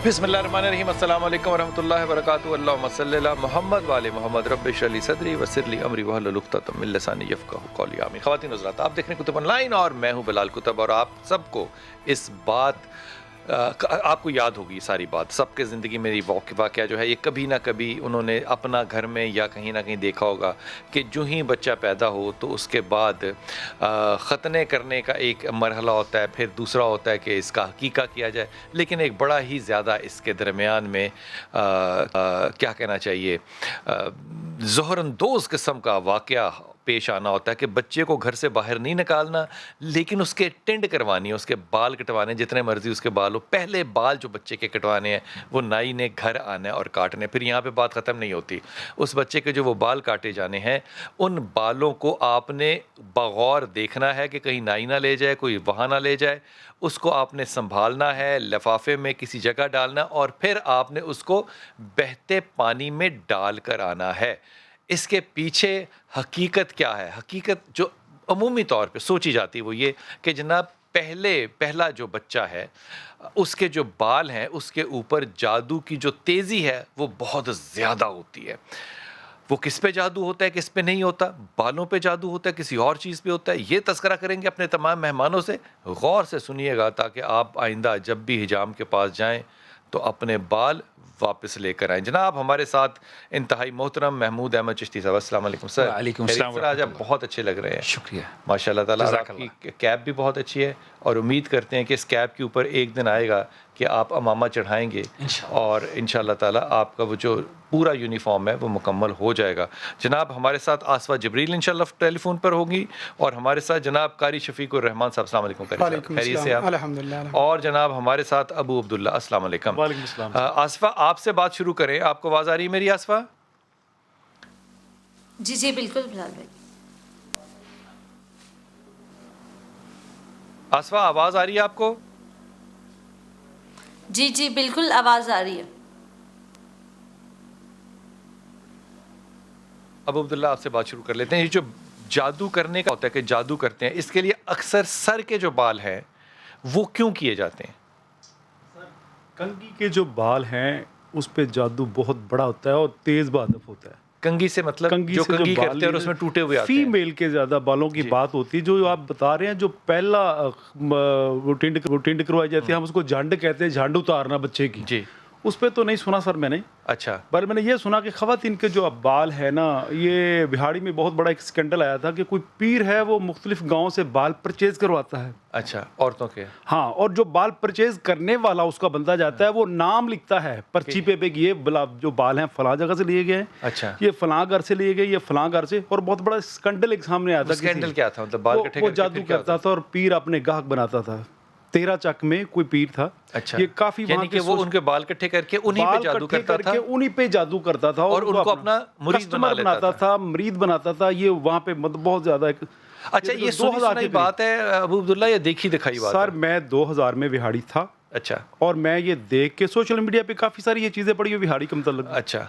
بسم اللہ الرحمن الرحیم، السلام علیکم ورحمۃ اللہ وبرکاتہ، اللہم صلی علی محمد وعلی محمد، رب اشرح لی صدری ویسر لی امری واحلل عقدۃ من لسانی یفقہوا قولی، آمین۔ خواتین و حضرات، آپ دیکھ رہے ہیں کتب آن لائن اور میں ہوں بلال کتب، اور آپ سب کو اس بات آپ کو یاد ہوگی ساری بات، سب کے زندگی میں یہ واقعہ جو ہے یہ کبھی نہ کبھی انہوں نے اپنا گھر میں یا کہیں نہ کہیں دیکھا ہوگا کہ جو ہی بچہ پیدا ہو تو اس کے بعد ختنے کرنے کا ایک مرحلہ ہوتا ہے، پھر دوسرا ہوتا ہے کہ اس کا عقیقہ کیا جائے، لیکن ایک بڑا ہی زیادہ اس کے درمیان میں کیا کہنا چاہیے ظہر اندوز قسم کا واقعہ پیش آنا ہوتا ہے کہ بچے کو گھر سے باہر نہیں نکالنا، لیکن اس کے ٹنڈ کروانی ہے، اس کے بال کٹوانے، جتنے مرضی اس کے بال ہو، پہلے بال جو بچے کے کٹوانے ہیں وہ نائی نے گھر آنا ہے اور کاٹنے۔ پھر یہاں پہ بات ختم نہیں ہوتی، اس بچے کے جو وہ بال کاٹے جانے ہیں ان بالوں کو آپ نے بغور دیکھنا ہے کہ کہیں نائی نہ لے جائے، کوئی وہاں نہ لے جائے، اس کو آپ نے سنبھالنا ہے، لفافے میں کسی جگہ ڈالنا، اور پھر آپ نے اس کو بہتے پانی میں ڈال کر آنا ہے۔ اس کے پیچھے حقیقت کیا ہے؟ حقیقت جو عمومی طور پہ سوچی جاتی ہے وہ یہ کہ جناب پہلا جو بچہ ہے اس کے جو بال ہیں اس کے اوپر جادو کی جو تیزی ہے وہ بہت زیادہ ہوتی ہے۔ وہ کس پہ جادو ہوتا ہے، کس پہ نہیں ہوتا؟ بالوں پہ جادو ہوتا ہے، کسی اور چیز پہ ہوتا ہے؟ یہ تذکرہ کریں گے اپنے تمام مہمانوں سے، غور سے سنیے گا تاکہ آپ آئندہ جب بھی حجام کے پاس جائیں تو اپنے بال واپس لے کر آئیں۔ جناب ہمارے ساتھ انتہائی محترم محمود احمد چشتی صاحب، السلام علیکم سر۔ وعلیکم خیریت السلام سر؟ آج آپ ورحمۃ اللہ۔ بہت اچھے لگ رہے ہیں، شکریہ، ماشاء اللہ تعالیٰ، اور جزاک آپ اللہ۔ کی کیپ بھی بہت اچھی ہے، اور امید کرتے ہیں کہ اس کیپ کے اوپر ایک دن آئے گا کہ آپ امامہ چڑھائیں گے انشاءاللہ۔ اور انشاءاللہ تعالیٰ آپ کا وہ جو پورا یونیفارم ہے وہ مکمل ہو جائے گا۔ جناب ہمارے ساتھ آصفہ جبریل انشاءاللہ ٹیلی فون پر ہوگی، اور ہمارے ساتھ جناب قاری شفیق الرحمان صاحب، السلام علیکم قاری صاحب، وعلیکم خیریت سے السلام، آپ؟ الحمدللہ۔ اور جناب ہمارے ساتھ ابو عبداللہ، السلام علیکم۔ وعلیکم السلام۔ آصفہ آپ سے بات شروع کریں، آپ کو آواز آ رہی ہے میری آصفہ؟ جی بالکل بلال بھائی۔ آصفہ آواز آ رہی ہے آپ کو؟ جی بالکل آواز آ رہی ہے۔ ابو عبداللہ آپ سے بات شروع کر لیتے ہیں۔ یہ جو جادو کرنے کا ہوتا ہے کہ جادو کرتے ہیں، اس کے لیے اکثر سر کے جو بال ہیں وہ کیوں کیے جاتے ہیں؟ کنگھی کے جو بال ہیں اس پہ جادو بہت بڑا ہوتا ہے اور تیز بہادف ہوتا ہے۔ کنگھی سے مطلب کنگھی جو سے کنگھی بال کرتے ہیں اور اس میں ٹوٹے ہوئے آتے ہیں؟ فیمیل کے زیادہ بالوں کی جی۔ بات ہوتی ہے، جو آپ بتا رہے ہیں جو پہلا ٹنڈ کروائی جاتی ہے، ہم اس کو جھنڈ کہتے ہیں، جھنڈ اتارنا بچے کی، جی۔ اس پہ تو نہیں سنا سر میں نے، اچھا۔ پر میں نے یہ سنا کہ خواتین کے جو بال ہے نا، یہ بہاڑی میں بہت بڑا ایک سکینڈل آیا تھا کہ کوئی پیر ہے وہ مختلف گاؤں سے بال پرچیز کرواتا ہے۔ اچھا، عورتوں کے؟ ہاں، اور جو بال پرچیز کرنے والا اس کا بندہ جاتا ہے وہ نام لکھتا ہے پرچی پہ کہ یہ جو بال ہیں فلاں جگہ سے لیے گئے ہیں، اچھا۔ یہ فلاں گھر سے لیے گئے، یہ فلاں گھر سے، اور بہت بڑا سکینڈل ایک سامنے آیا تھا۔ سکینڈل کیا تھا؟ مطلب بال کٹھے وہ کر کے جادو پھر کیا کرتا تھا اور پیر اپنے گاہک بناتا تھا۔ 13 چک میں کوئی پیر تھا، اچھا، یہ کافی یعنی کہ وہ ان کے بال کٹھے کر کے انہی پہ جادو کرتا تھا، انہی پہ جادو کرتا تھا اور ان کو اپنا مرید بنا لیتا بناتا تھا، مرید بناتا تھا۔ یہ وہاں پہ مطلب بہت زیادہ ایک، اچھا یہ سنی سنائی بات ہے ابو عبداللہ یا دیکھی دکھائی بات ہے؟ سر میں 2000 میں وہاڑی تھا، اچھا، اور میں یہ دیکھ کے سوشل میڈیا پہ کافی ساری یہ چیزیں پڑھی ہوئی وہاڑی کے متعلق، اچھا،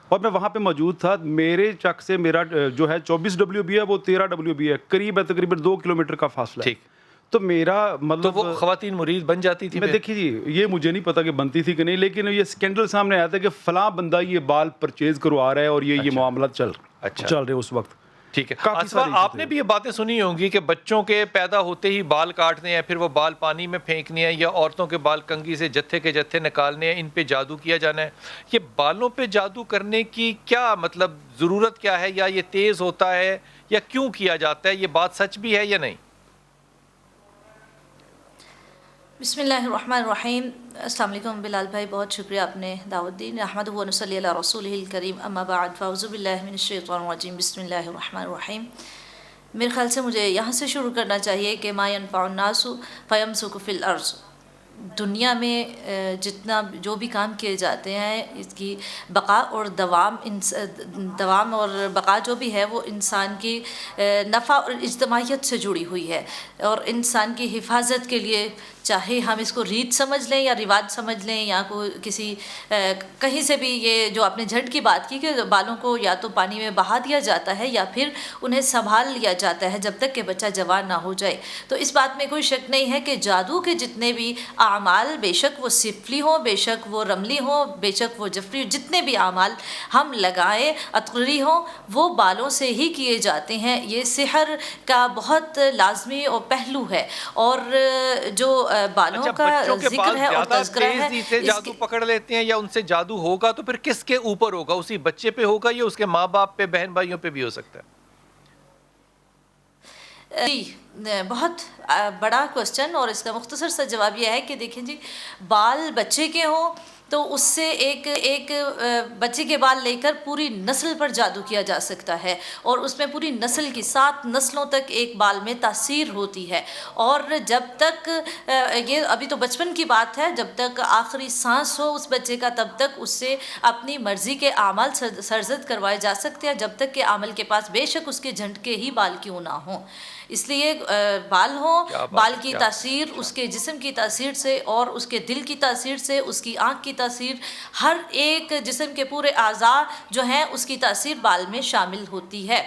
اور میں وہاں پہ موجود تھا۔ میرے چک سے میرا جو ہے 24 WB ہے، وہ 13 WB ہے، قریب ہے، تقریباً 2 کلومیٹر کا فاصلہ ہے۔ ٹھیک، تو میرا تو مطلب وہ خواتین مرید بن جاتی تھی؟ میں دیکھیے جی، یہ مجھے نہیں پتا کہ بنتی تھی کہ نہیں، لیکن یہ سکینڈل سامنے آیا تھا کہ فلاں بندہ یہ بال پرچیز کروا رہا ہے اور یہ معاملات چل رہے اس وقت۔ ٹھیک ہے۔ کافی آصفہ ساری آپ نے بھی یہ باتیں سنی ہوں گی کہ بچوں کے پیدا ہوتے ہی بال کاٹنے ہیں، پھر وہ بال پانی میں پھینکنے ہیں، یا عورتوں کے بال کنگھی سے جتھے کے جتھے نکالنے ہیں، ان پہ جادو کیا جانا ہے۔ یہ بالوں پہ جادو کرنے کی کیا مطلب ضرورت کیا ہے، یا یہ تیز ہوتا ہے، یا کیوں کیا جاتا ہے؟ یہ بات سچ بھی ہے یا نہیں؟ بسم اللہ الرحمن الرحیم۔ السلام علیکم بلال بھائی، بہت شکریہ آپ نے دعوت دی۔ نحمدہ و نصلی علی رسولہ الکریم، اما بعد، فاعوذ باللہ من الشیطان الرجیم، بسم اللہ الرحمن الرحیم۔ میرے خیال سے مجھے یہاں سے شروع کرنا چاہیے کہ ما ینفع الناس فیمسک فی الارض۔ دنیا میں جتنا جو بھی کام کیے جاتے ہیں، اس کی بقا اور دوام اور بقا جو بھی ہے وہ انسان کی نفع اور اجتماعیت سے جڑی ہوئی ہے، اور انسان کی حفاظت کے لیے چاہے ہم اس کو ریت سمجھ لیں یا رواج سمجھ لیں یا کوئی کسی کہیں سے بھی، یہ جو آپ نے جھنڈ کی بات کی کہ بالوں کو یا تو پانی میں بہا دیا جاتا ہے یا پھر انہیں سنبھال لیا جاتا ہے جب تک کہ بچہ جوان نہ ہو جائے. تو اس بات میں کوئی شک نہیں ہے کہ جادو کے جتنے بھی اعمال، بے شک وہ سفلی ہوں، بے شک وہ رملی ہوں، بے شک وہ جفری، جتنے بھی اعمال ہم لگائیں عطری ہوں، وہ بالوں سے ہی کیے جاتے ہیں. یہ سحر کا بہت لازمی اور پہلو ہے. اور جو بالوں اچھا، کا بچوں کے ذکر بال ہے اور زیادہ تذکرہ ہے، تیزی سے اس جادو پکڑ لیتے ہیں یا ان سے جادو ہوگا تو پھر کس کے اوپر ہوگا؟ اسی بچے پہ ہوگا یا اس کے ماں باپ پہ، بہن بھائیوں پہ بھی ہو سکتا ہے؟ جی بہت بڑا کوسچن، اور اس کا مختصر سا جواب یہ ہے کہ دیکھیں جی، بال بچے کے ہوں تو اس سے ایک بچے کے بال لے کر پوری نسل پر جادو کیا جا سکتا ہے، اور اس میں پوری نسل کی 7 نسلوں تک ایک بال میں تاثیر ہوتی ہے. اور جب تک یہ ابھی تو بچپن کی بات ہے، جب تک آخری سانس ہو اس بچے کا تب تک اس سے اپنی مرضی کے اعمال سرزد کروائے جا سکتے ہیں، جب تک کہ عامل کے پاس بے شک اس کے جھنڈ کے ہی بال کیوں نہ ہوں. اس لیے بال ہوں، بال کی تاثیر اس کے جسم کی تاثیر سے اور اس کے دل کی تاثیر سے، اس کی آنکھ کی تاثیر، ہر ایک جسم کے پورے اعضاء جو ہیں اس کی تاثیر بال میں شامل ہوتی ہے.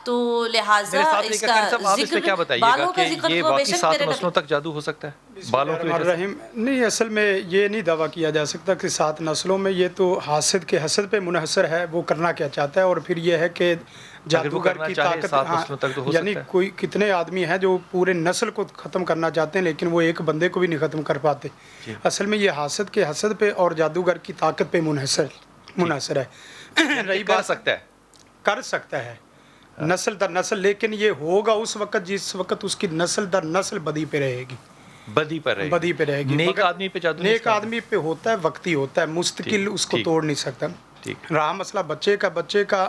تو لہٰذا اس کا ذکر کیا بتائیے بالوں گا کا کہ ذکر یہ تو بے واقعی شک 7 میرے نسلوں تک جادو ہو سکتا ہے بالوں کی وجہ سے؟ الرحیم نہیں، اصل میں یہ نہیں دعویٰ کیا جا سکتا کہ 7 نسلوں میں. یہ تو حاسد کے حسد پہ منحصر ہے، وہ کرنا کیا چاہتا ہے. اور پھر یہ ہے کہ جادوگر کی طاقت، 7 نسلوں تک تو ہو یعنی سکتا ہے. کوئی کتنے آدمی ہیں جو پورے نسل کو ختم کرنا چاہتے ہیں لیکن وہ ایک بندے کو بھی نہیں ختم کر پاتے. اصل میں یہ حاسد کے حسد پہ اور جادوگر کی طاقت پہ منحصر ہے. رہی کر بات، سکتا ہے، کر سکتا ہے نسل در نسل، لیکن یہ ہوگا اس وقت جس وقت اس کی نسل در نسل بدی پہ رہے گی، بدی پر رہے بدی پہ رہے گی. نیک مگر آدمی پہ جادو نہیں نیک اس کا آدمی پہ ہوتا ہے، وقتی ہوتا ہے، مستقل اس کو ٹھیک، توڑ نہیں سکتا. ٹھیک. رہا مسئلہ بچے کا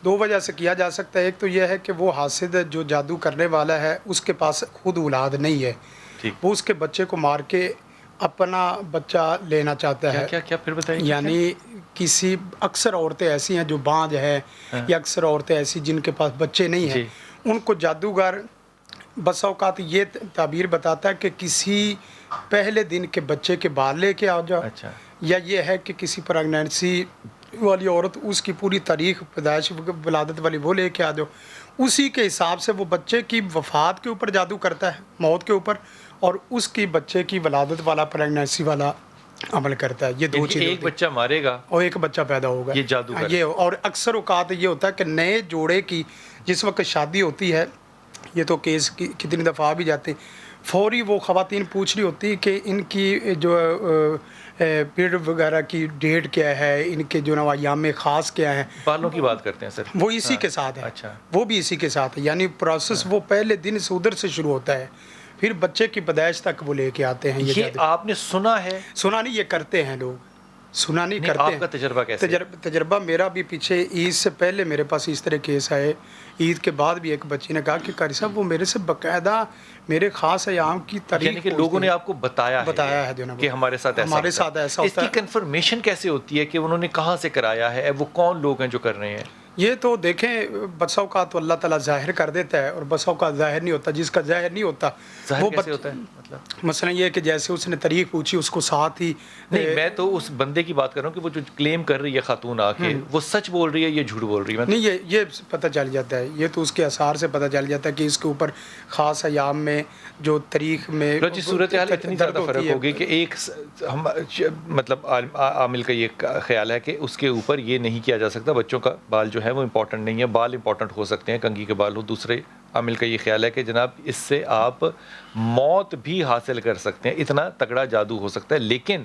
2 وجہ سے کیا جا سکتا ہے. ایک تو یہ ہے کہ وہ حاسد جو جادو کرنے والا ہے اس کے پاس خود اولاد نہیں ہے، ٹھیک. وہ اس کے بچے کو مار کے اپنا بچہ لینا چاہتا ہے. کیا پھر بتائیے؟ یعنی کسی اکثر عورتیں ایسی ہیں جو بانجھ ہیں، یا اکثر عورتیں ایسی جن کے پاس بچے نہیں ہیں، ان کو جادوگر بس اوقات یہ تعبیر بتاتا ہے کہ کسی پہلے دن کے بچے کے بال لے کے آ جاؤ، یا یہ ہے کہ کسی پریگنینسی والی عورت اس کی پوری تاریخ پیدائش ولادت والی وہ لے کے آ جاؤ. اسی کے حساب سے وہ بچے کی وفات کے اوپر جادو کرتا ہے، موت کے اوپر، اور اس کی بچے کی ولادت والا پریگنینسی والا عمل کرتا ہے. یہ 2 چیزیں، ایک بچہ مارے گا اور ایک بچہ پیدا ہوگا، یہ جادو کر. یہ اور اکثر اوقات یہ ہوتا ہے کہ نئے جوڑے کی جس وقت شادی ہوتی ہے، یہ تو کیس کتنی دفعہ بھی جاتے ہیں، فوری وہ خواتین پوچھ رہی ہوتی کہ ان کی جو پیریڈ وغیرہ کی ڈیٹ کیا ہے، ان کے جو ایام خاص کیا ہیں. بالوں کی بات کرتے ہیں سر، وہ اسی کے ساتھ ہے. اچھا، وہ بھی اسی کے ساتھ ہے. یعنی پروسیس وہ پہلے دن سے ادھر سے شروع ہوتا ہے، پھر بچے کی پیدائش تک وہ لے کے آتے ہیں. یہ آپ نے سنا ہے؟ سنا نہیں، یہ کرتے ہیں لوگ، سنا نہیں کرتے. آپ کا تجربہ کیسے؟ تجربہ میرا بھی پیچھے عید سے پہلے میرے پاس اس طرح کیس آئے. عید کے بعد بھی ایک بچی نے کہا کہ قاری صاحب وہ میرے سے باقاعدہ میرے خاص ایام کی تاریخ، یعنی کہ لوگوں نے آپ کو بتایا ہے جناب کہ ہمارے ساتھ ایسا ہوتا ہے. اس کی کنفرمیشن کیسے ہوتی ہے کہ انہوں نے کہاں سے کرایا ہے، وہ کون لوگ ہیں جو کر رہے ہیں؟ یہ تو دیکھیں بسا اوقات تو اللہ تعالیٰ ظاہر کر دیتا ہے اور بسا اوقات ظاہر نہیں ہوتا. جس کا ظاہر نہیں ہوتا وہ کیسے ہوتا ہے؟ مطلب مثلا یہ کہ جیسے اس نے تاریخ پوچھی اس کو ساتھ ہی نہیں، میں تو اس بندے کی بات کر رہا ہوں کہ وہ جو کلیم کر رہی ہے خاتون آ کے، وہ سچ بول رہی ہے یہ جھوٹ بول رہی ہے؟ نہیں، یہ پتہ چل جاتا ہے. یہ تو اس کے آثار سے پتہ چل جاتا ہے کہ اس کے اوپر خاص ایام میں جو تاریخ میں جی صورتحال اتنی زیادہ فرق ہوگی کہ ایک ہم مطلب عامل کا یہ خیال ہے کہ اس کے اوپر یہ نہیں کیا جا سکتا، بچوں کا بال جو ہے وہ امپورٹنٹ نہیں ہے، بال امپورٹنٹ ہو سکتے ہیں، کنگھی کے بال ہو. دوسرے عامل کا یہ خیال ہے کہ جناب اس سے آپ موت بھی حاصل کر سکتے ہیں، اتنا تگڑا جادو ہو سکتا ہے، لیکن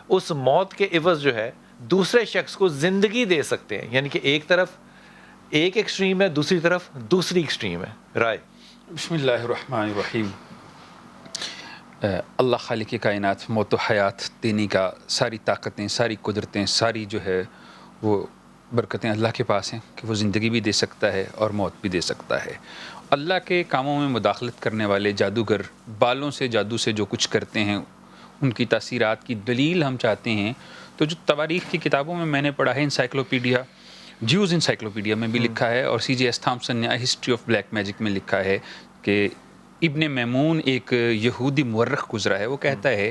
اس موت کے عوض جو ہے دوسرے شخص کو زندگی دے سکتے ہیں. یعنی کہ ایک طرف ایک ایکسٹریم ہے، دوسری طرف دوسری ایکسٹریم ہے. رائے بسم اللہ الرحمن الرحیم. اللہ خالق کائنات، موت و حیات دینے کا ساری طاقتیں، ساری قدرتیں، ساری جو ہے وہ برکتیں اللہ کے پاس ہیں کہ وہ زندگی بھی دے سکتا ہے اور موت بھی دے سکتا ہے. اللہ کے کاموں میں مداخلت کرنے والے جادوگر بالوں سے جادو سے جو کچھ کرتے ہیں، ان کی تاثیرات کی دلیل ہم چاہتے ہیں تو جو تواریخ کی کتابوں میں نے پڑھا ہے، انسائکلوپیڈیا، جیوز انسائکلوپیڈیا میں بھی لکھا ہے، اور سی جے ایس تھامسن نے ہسٹری آف بلیک میجک میں لکھا ہے کہ ابن میمون ایک یہودی مورخ گزرا ہے، وہ کہتا ہے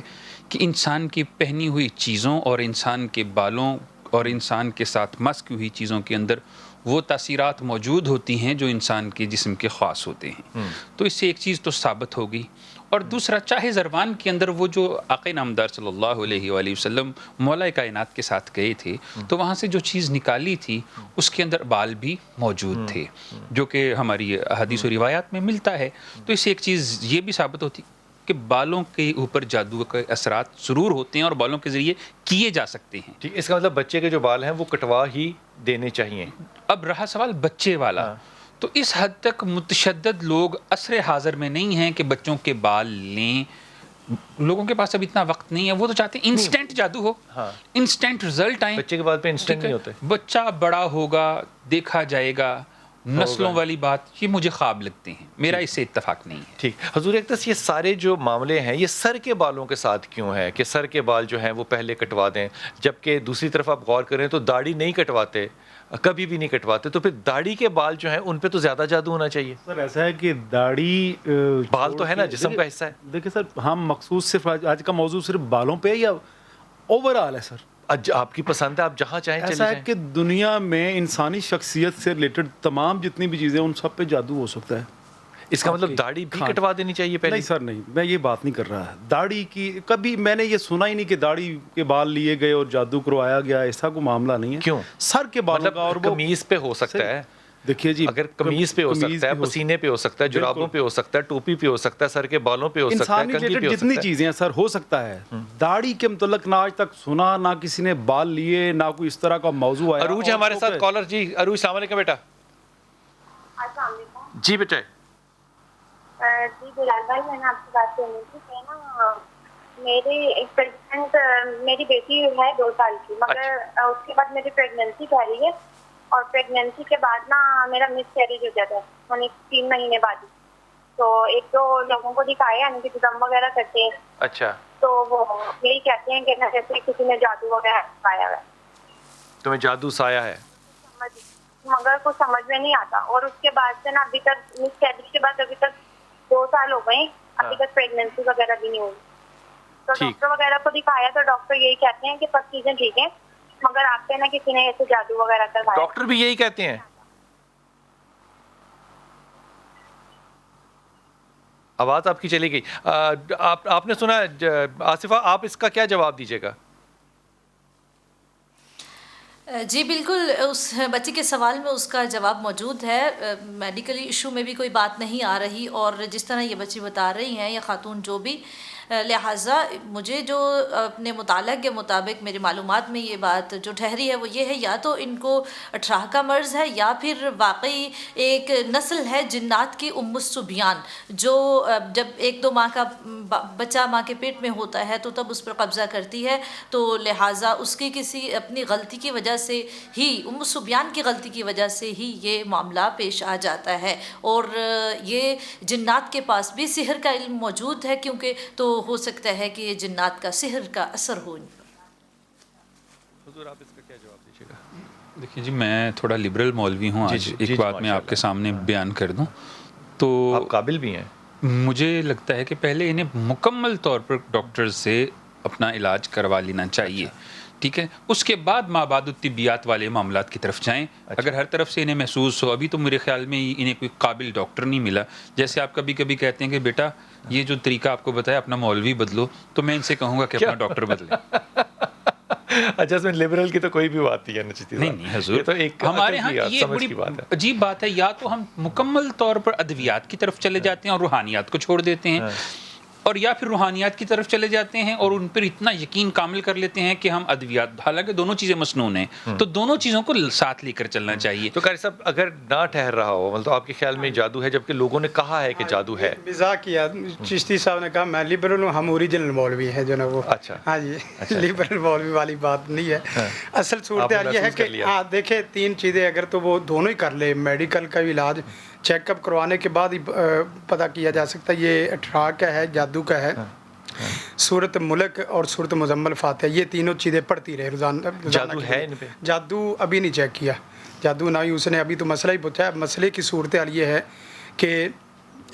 کہ انسان کی پہنی ہوئی چیزوں اور انسان کے بالوں اور انسان کے ساتھ مس کی ہوئی چیزوں کے اندر وہ تاثیرات موجود ہوتی ہیں جو انسان کے جسم کے خاص ہوتے ہیں. تو اس سے ایک چیز تو ثابت ہوگی، اور دوسرا چاہے زروان کے اندر وہ جو آقا نامدار صلی اللہ علیہ وآلہ وسلم مولا کائنات کے ساتھ گئے تھے تو وہاں سے جو چیز نکالی تھی اس کے اندر بال بھی موجود تھے، جو کہ ہماری حدیث و روایات میں ملتا ہے. تو اس سے ایک چیز یہ بھی ثابت ہوتی کہ بالوں کے اوپر جادو کے اثرات ضرور ہوتے ہیں اور بالوں کے ذریعے کیے جا سکتے ہیں. ٹھیک، اس کا مطلب بچے کے جو بال ہیں وہ کٹوا ہی دینے چاہیے. اب رہا سوال بچے والا، تو اس حد تک متشدد لوگ عصر حاضر میں نہیں ہیں کہ بچوں کے بال لیں. لوگوں کے پاس اب اتنا وقت نہیں ہے، وہ تو چاہتے ہیں انسٹنٹ جادو ہو، انسٹنٹ رزلٹ آئیں. بچے کے بال پہ انسٹنٹ نہیں ہوتے. بچہ بڑا ہوگا، دیکھا جائے گا، نسلوں والی بات، یہ مجھے خواب لگتے ہیں، میرا اس سے اتفاق نہیں ہے. ٹھیک حضور اقدس، یہ سارے جو معاملے ہیں یہ سر کے بالوں کے ساتھ کیوں ہے کہ سر کے بال جو ہیں وہ پہلے کٹوا دیں، جبکہ دوسری طرف آپ غور کریں تو داڑھی نہیں کٹواتے، کبھی بھی نہیں کٹواتے، تو پھر داڑھی کے بال جو ہیں ان پہ تو زیادہ جادو ہونا چاہیے. سر ایسا ہے کہ داڑھی بال تو ہے نا، جسم کا حصہ ہے. دیکھیں سر، ہم مخصوص صرف آج کا موضوع صرف بالوں پہ یا اوور آل ہے سر؟ آپ کی پسند ہے، آپ جہاں چاہیں چلے ایسا ہے جائیں. کہ دنیا میں انسانی شخصیت سے ریلیٹڈ تمام جتنی بھی چیزیں ان سب پہ جادو ہو سکتا ہے. اس کا مطلب داڑھی بھی کٹوا دینی چاہیے پہلے؟ نہیں سر، نہیں، میں یہ بات نہیں کر رہا. داڑھی کی کبھی میں نے یہ سنا ہی نہیں کہ داڑھی کے بال لیے گئے اور جادو کروایا گیا، ایسا کوئی معاملہ نہیں ہے. کیوں؟ سر کے بالوں کا. اور مطلب قمیض پہ ہو سکتا ہے، دیکھیے جی، اگر قمیض پہ ہو سکتا ہے، پسینے پہ ہو سکتا ہے، جرابوں پہ ہو سکتا ہے، ٹوپی پہ ہو سکتا ہے، سر کے بالوں پہ ہو سکتا ہے، انسانی کنگھی پہ ریلیٹڈ ہو جتنی سکتا ہے. چیزیں ہیں سر ہو سکتا ہے. داڑھی کے متعلق نہ آج تک سنا، نہ کسی نے بال لیے، نہ کوئی اس طرح کا موضوع آیا. عروج ہے ہمارے ساتھ کالر. جی عروج، السلام علیکم بیٹا. السلام علیکم. جی بیٹا. جی بلال بھائی، میں نے آپ سے بات کرنی تھی کہ نا میری بیٹی ہے 2 سال کی، مگر اس کے بعد میری پریگنینسی کہہ رہی ہے، اور پریگنینسی کے بعد نا میرا مس کیریج ہو جاتا ہے 3 مہینے بعد ہی. تو 1-2 لوگوں کو دکھایا، ان کی دم وغیرہ کرتے ہیں. اچھا، تو وہ یہی کہتے ہیں کہ نا جیسے کسی نے جادو وغیرہ کھایا ہے. تمہیں جادو سایا ہے؟ مگر کچھ سمجھ میں نہیں آتا. اور اس کے بعد سے نا ابھی تک مس کیریج کے بعد ابھی تک 2 سال ہو گئے، ابھی تک پریگنینسی وغیرہ بھی نہیں ہوئی. تو ڈاکٹر وغیرہ کو دکھایا تو ڈاکٹر یہی کہتے ہیں کہ سب چیزیں ٹھیک ہیں، مگر آپ پہ نا کسی نے ایسے جادو وغیرہ کروایا. ڈاکٹر بھی یہی کہتے ہیں؟ آواز آپ کی چلی گئی. آپ نے سنا آصفہ، آپ اس کا کیا جواب دیجیے گا؟ جی بالکل، اس بچی کے سوال میں اس کا جواب موجود ہے. میڈیکلی ایشو میں بھی کوئی بات نہیں آ رہی، اور جس طرح یہ بچی بتا رہی ہیں یا خاتون جو بھی، لہٰذا مجھے جو اپنے مطالعہ کے مطابق میری معلومات میں یہ بات جو ٹھہری ہے وہ یہ ہے، یا تو ان کو 18 کا مرض ہے، یا پھر واقعی ایک نسل ہے جنات کی ام الصبیان، جو جب 1-2 ماہ کا بچہ ماں کے پیٹ میں ہوتا ہے تو تب اس پر قبضہ کرتی ہے. تو لہٰذا اس کی کسی اپنی غلطی کی وجہ سے ہی، ام الصبیان کی غلطی کی وجہ سے ہی یہ معاملہ پیش آ جاتا ہے. اور یہ جنات کے پاس بھی سحر کا علم موجود ہے، کیونکہ تو ہو سکتا ہے کہ یہ جنات کا سحر کا اثر ہو ان پر. حضور آپ اس کا کیا جواب دیجیے گا؟ دیکھیے جی، میں تھوڑا لبرل مولوی ہوں. آج ایک بات میں آپ کے سامنے بیان کر دوں تو آپ قابل بھی ہیں. مجھے لگتا ہے کہ پہلے انہیں مکمل طور پر ڈاکٹر سے اپنا علاج کروا لینا چاہیے. ٹھیک ہے، اس کے بعد ماں بعد الطبیات والے معاملات کی طرف جائیں. اگر ہر طرف سے انہیں محسوس ہو، ابھی تو میرے خیال میں انہیں کوئی قابل ڈاکٹر نہیں ملا. جیسے آپ کبھی کبھی کہتے ہیں کہ بیٹا یہ جو طریقہ آپ کو بتایا اپنا مولوی بدلو، تو میں ان سے کہوں گا کہ اپنا ڈاکٹر بدلیں. اچھا، اس میں لبرل کی تو کوئی بھی بات نہیں ہے. نہیں حضور، تو ایک ہمارے ہاں یہ بڑی عجیب بات ہے. یا تو ہم مکمل طور پر ادویات کی طرف چلے جاتے ہیں اور روحانیات کو چھوڑ دیتے ہیں، اور یا پھر روحانیات کی طرف چلے جاتے ہیں اور ان پر اتنا یقین کامل کر لیتے ہیں کہ ہم ادویات، حالانکہ دونوں چیزیں مسنون ہیں، تو دونوں چیزوں کو ساتھ لے کر چلنا چاہیے. تو قاری صاحب اگر نہ ٹھہر رہا ہو، مطلب آپ کے خیال میں جادو ہے جبکہ لوگوں نے کہا ہے کہ جادو ہے؟ مزاح کیا چشتی صاحب نے کہا میں لبرل ہوں، ہم اوریجنل مولوی ہیں جو نا وہ. اچھا، ہاں جی، لبرل مولوی والی بات نہیں ہے. اصل صورتحال یہ ہے کہ ہاں دیکھیں 3 چیزیں اگر تو وہ دونوں ہی کر لے، میڈیکل کا بھی علاج چیک اپ کروانے کے بعد ہی پتہ کیا جا سکتا ہے یہ 18 کا ہے، جادو کا ہے. سورت ملک اور سورت مزمل فاتح، یہ تینوں چیزیں پڑھتی رہے روزانہ. جادو ہے ان پہ؟ جادو ابھی نہیں چیک کیا، جادو نہ ہی اس نے ابھی تو مسئلہ ہی پوچھا ہے. مسئلے کی صورتحال یہ ہے کہ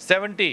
70।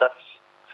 10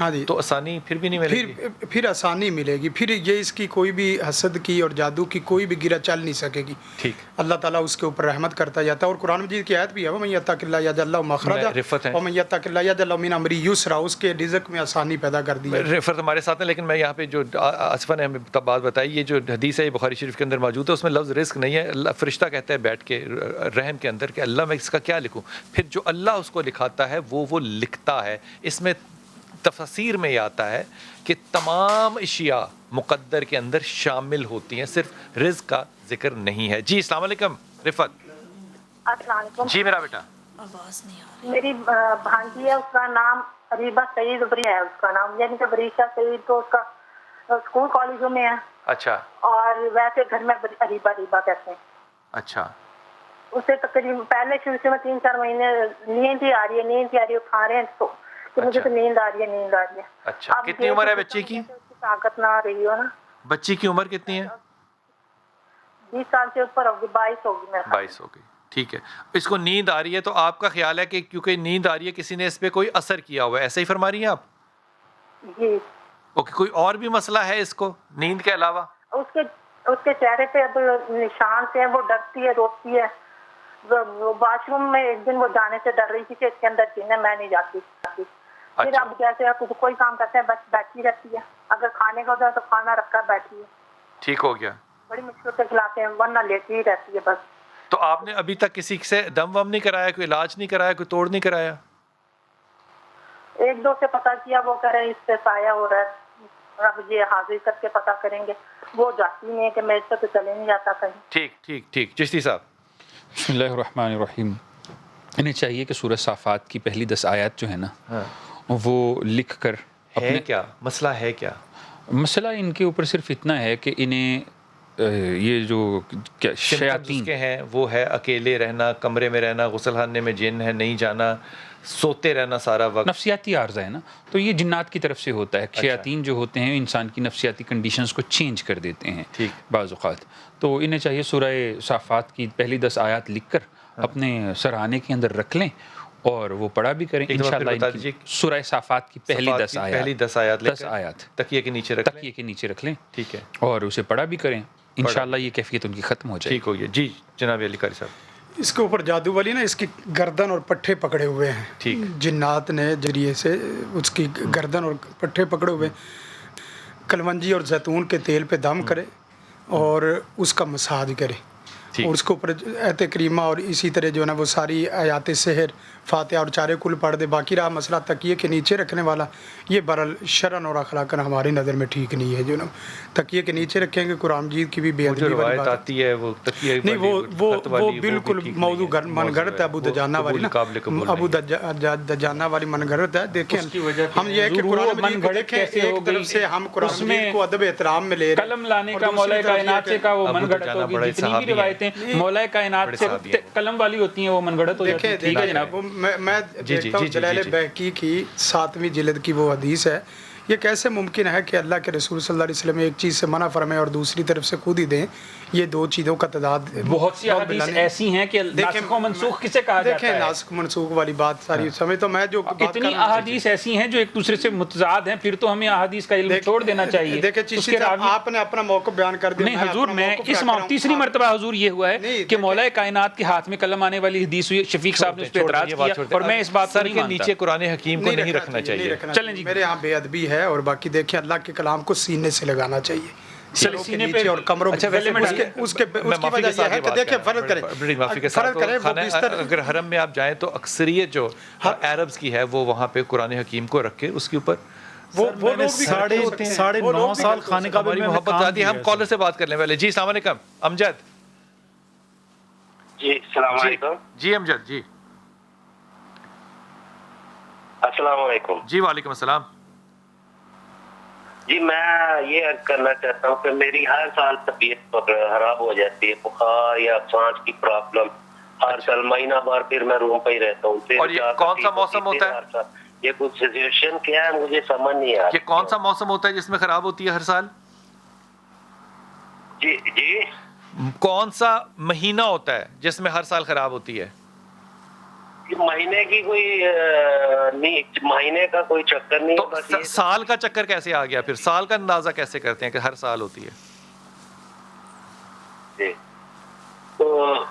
ہاں جی، تو آسانی پھر بھی نہیں ملے گی. پھر آسانی ملے گی، پھر یہ اس کی کوئی بھی حسد کی اور جادو کی کوئی بھی گرہ چل نہیں سکے گی. ٹھیک. اللہ تعالیٰ اس کے اوپر رحمت کرتا جاتا ہے. اور قرآن مجید کی آیت بھی ہے وَمَن يَتَّقِ اللَّهَ يَجْعَل لَهُ مَخْرَجًا وَمَن يَتَّقِ اللَّهَ يَجْعَل لَهُ مِنْ أَمْرِهِ يُسْرًا. اس کے رزق میں آسانی پیدا کر دی ہے. رفت ہمارے ساتھ ہیں، لیکن میں یہاں پہ جو آصفہ نے ہمیں بات بتائی، یہ جو حدیث ہے یہ بخاری شریف کے اندر موجود ہے، اس میں لفظ رزق نہیں ہے. اللہ فرشتہ کہتا ہے بیٹھ کے رحم کے اندر کہ اللہ میں اس کا کیا لکھوں. پھر جو اللہ اس کو لکھاتا ہے وہ لکھتا ہے. اس میں تفسیر میں یہ آتا ہے کہ تمام اشیاء مقدر کے اندر شامل ہوتی ہیں، صرف رزق کا ذکر نہیں ہے. جی السلام علیکم رفت. السلام علیکم. جی میرا بیٹا. آواز نہیں آ رہی. میری بھانجی ہے، اس کا نام اریبہ سعید ابری ہے. اس کا نام یعنی کہ بریشہ سعید، تو اس کا اسکول کالجوں میں ہے. اچھا. اور ویسے گھر میں اریبہ کہتے ہیں. اچھا. اسے تقریباً پہلے سلسلے میں 3-4 مہینے نیند ہی آ رہی ہے، اٹھا رہے ہیں تو مجھے تو نیند آ رہی ہے. اچھا. کتنی عمر ہے بچی کی؟ طاقت نہ آ رہی ہو نا. بچی کی عمر کتنی ہے؟ 20 سال سے اوپر ہوگی، 22 ہوگی. 22 ہو گئی. ٹھیک ہے. اس کو نیند آ رہی ہے تو آپ کا خیال ہے کہ کیونکہ نیند آ رہی ہے کسی نے اس پہ کوئی اثر کیا ہوا ہے، ایسا ہی فرما رہی ہیں آپ؟ جی. اوکے. کوئی اور بھی مسئلہ ہے اس کو نیند کے علاوہ؟ اس کے چہرے پہ اب نشان سے ہیں، وہ ڈرتی ہے، روتی ہے. واش روم میں ایک دن وہ جانے سے ڈر رہی تھی کہ اس کے اندر جن ہے، میں نہیں جاتی. پھر اب جیسے کوئی کام کرتے ہیں بس بیٹھی رہتی ہے. اگر کھانے کا ہوتا ہے تو کھانا رکھ کر بیٹھی ہے. ٹھیک ہو گیا. بڑی مشکل سے کھلاتے ہیں، ورنہ لیٹی ہی رہتی ہے بس. تو آپ نے ابھی تک کسی سے دم وم نہیں کرایا، کوئی علاج نہیں کرایا، کوئی توڑ نہیں کرایا؟ 1-2 سے پتہ کیا، وہ کہہ رہے ہیں اس سے سایہ ہو رہا ہے، اب یہ حاضر کر کے پتہ کریں گے. وہ جاتی نہیں ہے کہ میں اس سے تو چلے نہیں جاتا کہیں. ٹھیک. چشتی صاحب. بسم اللہ الرحمن الرحیم. انہیں چاہیے کہ سورہ صافات کی پہلی 10 آیات جو ہے نا وہ لکھ کر ہے کیا مسئلہ ہے؟ کیا مسئلہ ان کے اوپر صرف اتنا ہے کہ انہیں یہ جو شیاطین کے ہیں وہ ہے اکیلے رہنا، کمرے میں رہنا، غسل خانے میں جن ہے، نہیں جانا، سوتے رہنا سارا وقت. نفسیاتی عارضہ ہے نا، تو یہ جنات کی طرف سے ہوتا ہے. شیاطین جو ہوتے ہیں انسان کی نفسیاتی کنڈیشنز کو چینج کر دیتے ہیں بعض اوقات. تو انہیں چاہیے سورہ صافات کی پہلی 10 آیات لکھ کر اپنے سرہانے کے اندر رکھ لیں اور وہ پڑھا بھی کریں انشاءاللہ. سورہ صافات کی پہلی 10 آیات تکیے کے نیچے رکھ لیں. ٹھیک ہے. اور اسے پڑھا بھی کریں، انشاءاللہ یہ کیفیت ان کی ختم ہو جائے. ٹھیک ہو گیا. جی جناب علی قاری صاحب. اس کے اوپر جادو والی نا اس کی گردن اور پٹھے پکڑے ہوئے ہیں. ٹھیک. جنات نے ذریعے سے اس کی گردن اور پٹھے پکڑے ہوئے. کلونجی اور زیتون کے تیل پہ دم کرے اور اس کا مساج کرے اور اس کے اوپر آیت کریمہ اور اسی طرح جو ہے نا وہ ساری آیات سحر، فاتحہ اور چارے کل پڑھ دے. باقی رہا مسئلہ تکیے کے نیچے رکھنے والا، یہ برل شرعن اور اخلاقاً ہماری نظر میں ٹھیک نہیں ہے. جو نا تکیے کے نیچے رکھیں گے قرآن مجید کی بھی بے ادبی والی بات آتی ہے. وہ تکیے نہیں، وہ بالکل موضوع من گھڑت ہے، ابو دجانہ والی نا، دجانہ والی من گھڑت ہے. دیکھیں ہم یہ ہے کہ قرآن مجید کو دیکھیں، ایک طرف سے ہم قرآن مجید کو ادب احترام میں لے رہے ہیں. قلم لانے کا مولا کائنات سے کا وہ من گھڑت ہوگی. جتنی بھی روایتیں مولا کائنات سے قلم والی ہوتی ہیں وہ من گھڑت ہو جاتی ہیں. ٹھیک ہے جناب. میں دیکھتا ہوں جلال بہقی کی 7ویں جلد کی وہ حدیث ہے. یہ کیسے ممکن ہے کہ اللہ کے رسول صلی اللہ علیہ وسلم ایک چیز سے منع فرمائے اور دوسری طرف سے خود ہی دیں؟ یہ دو چیزوں کا تعداد بہت سی احادیث ایسی ہیں کہ ناسخ و منسوخ کسے کہا جاتا ہے. دیکھیں ناسخ منسوخ والی بات ساری سمجھ تو میں جو اتنی احادیث ایسی ہیں جو ایک دوسرے سے متضاد ہیں، پھر تو ہمیں احادیث کا علم چھوڑ دینا چاہیے. دیکھیں چشتی صاحب آپ نے اپنا موقف بیان کر دیا. نہیں حضور، میں اس تیسری مرتبہ حضور یہ ہوا ہے کہ مولا کائنات کے ہاتھ میں قلم آنے والی حدیث ہوئی. شفیق صاحب نے اس پہ اعتراض کیا اور میں اس بات سر کے نیچے قرآن حکیم کو نہیں رکھنا چاہیے. چلیں جی، میرے یہاں بے ادبی ہے. اور باقی دیکھیں اللہ کے کلام کو سینے سے لگانا چاہیے، سینے پہ اور کمروں اس کی وجہ یہ ہے کہ دیکھیں فرض کریں اگر حرم میں آپ جائیں تو اکثریت جو عربز کی ہے وہ وہاں پہ قرآن حکیم کو رکھ کے اس کے اوپر وہ لوگ بھی 9.5 سال خانے کا بھی محبت آتی ہے. ہم کالر سے بات کر لیں پہلے. جی السلام علیکم امجد. جی السلام علیکم. جی امجد. جی السلام علیکم. جی وعلیکم السلام. جی میں یہ کرنا چاہتا ہوں کہ میری ہر سال طبیعت خراب ہو جاتی ہے، بخار یا سانس کی پرابلم ہر سال مہینہ بار، پھر میں روم پہ ہی رہتا ہوں. اور یہ کون سا موسم ہوتا ہے؟ یہ کچھ سچویشن کیا ہے مجھے سمجھ نہیں آ رہا. یہ کون سا موسم ہوتا ہے جس میں خراب ہوتی ہے ہر سال؟ جی کون سا مہینہ ہوتا ہے جس میں ہر سال خراب ہوتی ہے؟ مہینے کی کوئی نہیں، مہینے کا کوئی چکر نہیں ہے، بس تو سال کا چکر کیسے آ گیا؟ پھر سال کا اندازہ کیسے کرتے ہیں کہ ہر سال ہوتی ہے؟ جی تو